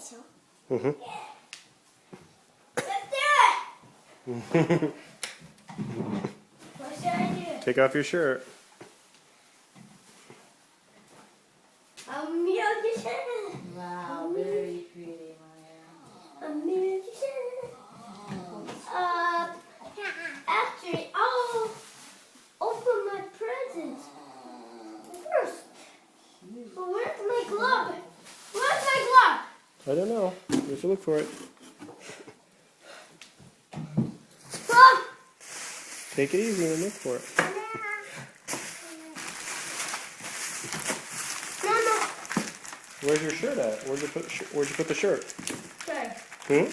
でしょ。 Mhm. What should I do? Take off your shirt. I'm a musician. Wow, very pretty, Maya. I'm a musician. Actually, I'll open my presents first. But where's my glove? Where's my glove? I don't know. You have to look for it. Glove. Take it easy and look for it. Mama. Where's your shirt at? Where'd you put the shirt? Sorry. Hmm?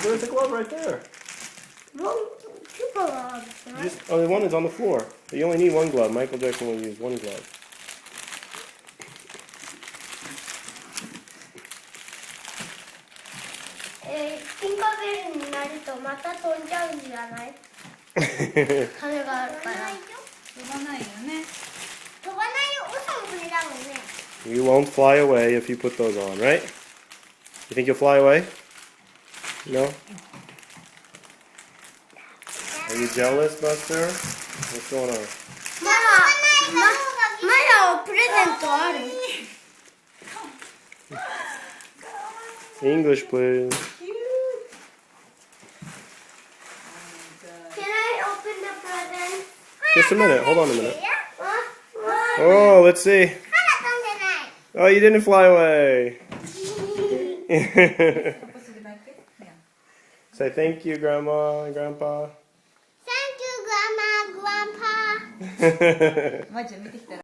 There's the glove right there. Well, two gloves, right? Oh, the one is on the floor. You only need one glove. Michael Jackson will use one glove. 팅커벨になるとまた飛んじゃうんじゃない？羽があるから。飛ばないよね。飛ばないよ。嘘もそれだもんね。 You won't fly away if you put those on, right? You think you'll fly away? No? Are you jealous, Buster? What's going on? まだプレゼントある。English, please. Can I open the present? Just a minute. Hold on a minute. What? Oh, let's see. まだ飛んでない。 Oh, you didn't fly away. Say thank you, Grandma and Grandpa. Thank you, Grandma, Grandpa. まいちゃん見てきたら